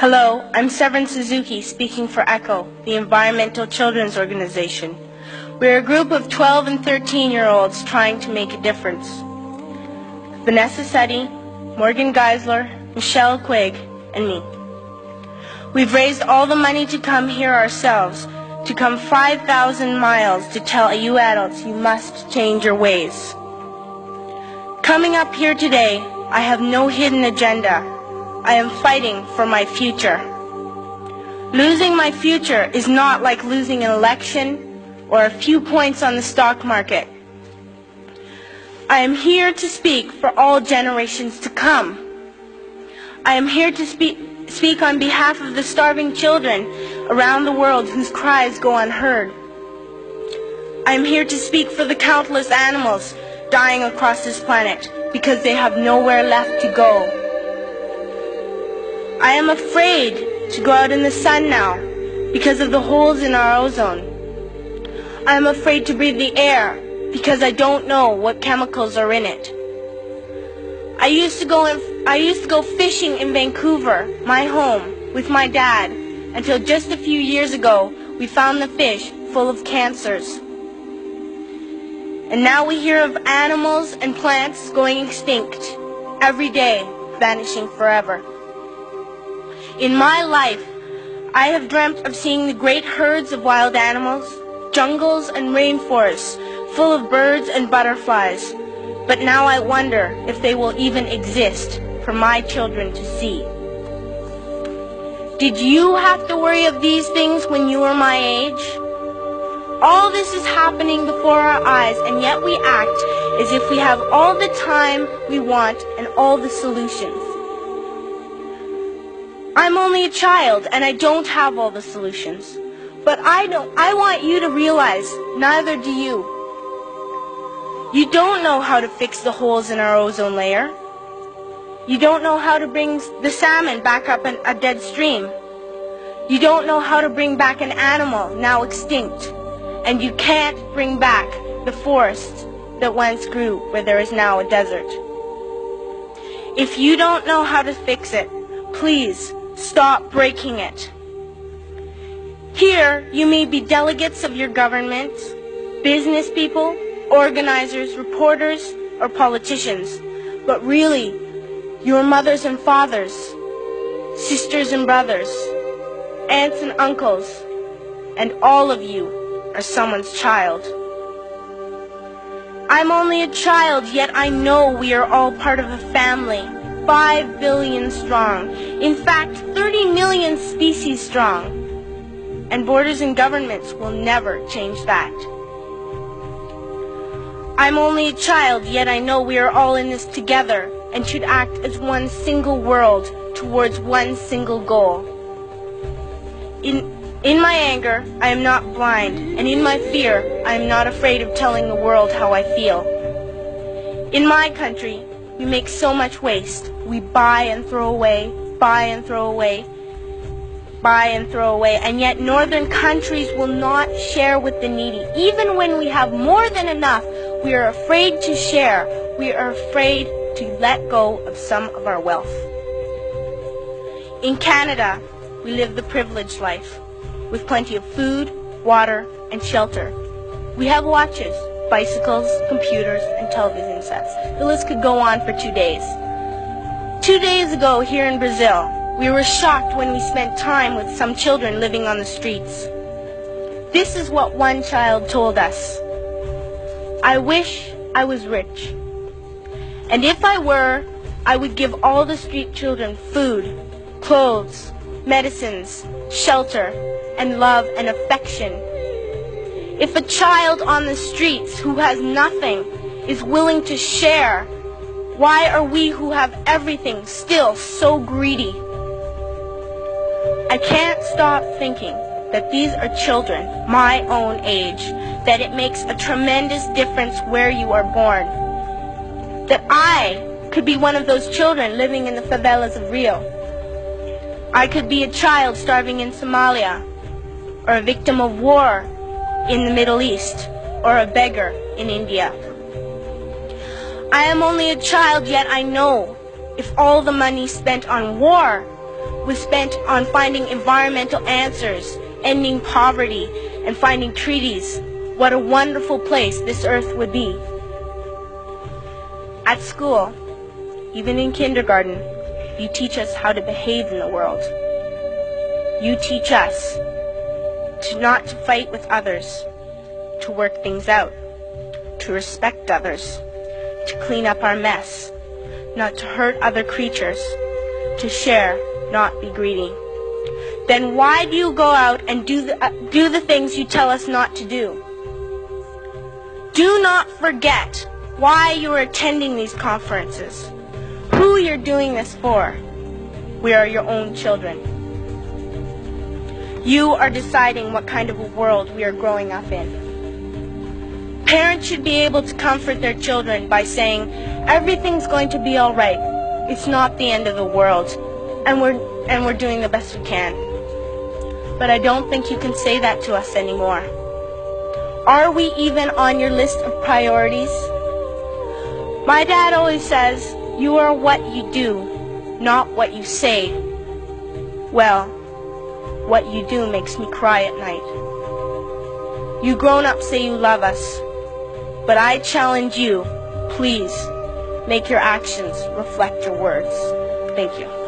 Hello, I'm Severin Suzuki speaking for ECHO, the Environmental Children's Organization. We're a group of 12 and 13-year-olds trying to make a difference. Vanessa Seti, Morgan Geisler, Michelle Quigg, and me. We've raised all the money to come here ourselves, to come 5,000 miles to tell you adults you must change your ways. Coming up here today, I have no hidden agenda. I am fighting for my future. Losing my future is not like losing an election or a few points on the stock market. I am here to speak for all generations to come. I am here to speak on behalf of the starving children around the world whose cries go unheard. I am here to speak for the countless animals dying across this planet because they have nowhere left to go. I am afraid to go out in the sun now because of the holes in our ozone. I am afraid to breathe the air because I don't know what chemicals are in it. I used to go fishing in Vancouver, my home, with my dad, until just a few years ago we found the fish full of cancers. And now we hear of animals and plants going extinct, every day vanishing forever. In my life, I have dreamt of seeing the great herds of wild animals, jungles and rainforests full of birds and butterflies. But now I wonder if they will even exist for my children to see. Did you have to worry of these things when you were my age? All this is happening before our eyes, and yet we act as if we have all the time we want and all the solutions. I'm only a child, and I don't have all the solutions. But I want you to realize, neither do you. You don't know how to fix the holes in our ozone layer. You don't know how to bring the salmon back up a dead stream. You don't know how to bring back an animal now extinct. And you can't bring back the forest that once grew where there is now a desert. If you don't know how to fix it, please stop breaking it. Here, you may be delegates of your government, business people, organizers, reporters, or politicians, but really, your mothers and fathers, sisters and brothers, aunts and uncles, and all of you are someone's child. I'm only a child, yet I know we are all part of a family, 5 billion strong, in fact 30 million species strong, and borders and governments will never change that. I'm only a child, yet I know we are all in this together and should act as one single world towards one single goal. In my anger, I am not blind, and in my fear, I am not afraid of telling the world how I feel. In my country, we make so much waste. We buy and throw away, buy and throw away, buy and throw away, and yet northern countries will not share with the needy. Even when we have more than enough, we are afraid to share. We are afraid to let go of some of our wealth. In Canada, we live the privileged life, with plenty of food, water, and shelter. We have watches, bicycles, computers, and television sets. The list could go on for 2 days. 2 days ago, here in Brazil, we were shocked when we spent time with some children living on the streets. This is what one child told us. I wish I was rich. And if I were, I would give all the street children food, clothes, medicines, shelter, and love and affection. If a child on the streets who has nothing is willing to share, why are we who have everything still so greedy? I can't stop thinking that these are children my own age, that it makes a tremendous difference where you are born. That I could be one of those children living in the favelas of Rio. I could be a child starving in Somalia, or a victim of war in the Middle East, or a beggar in India. I am only a child, yet I know if all the money spent on war was spent on finding environmental answers, ending poverty, and finding treaties, what a wonderful place this earth would be. At school, even in kindergarten, you teach us how to behave in the world. You teach us to not to fight with others, to work things out, to respect others, to clean up our mess, not to hurt other creatures, to share, not be greedy. Then why do you go out and do the things you tell us not to do? Do not forget why you are attending these conferences, who you're doing this for. We are your own children. You are deciding what kind of a world we are growing up in. Parents should be able to comfort their children by saying, everything's going to be all right. It's not the end of the world, and we're doing the best we can. But I don't think you can say that to us anymore. Are we even on your list of priorities? My dad always says, you are what you do, not what you say. Well, what you do makes me cry at night. You grown-ups say you love us, but I challenge you, please, make your actions reflect your words. Thank you.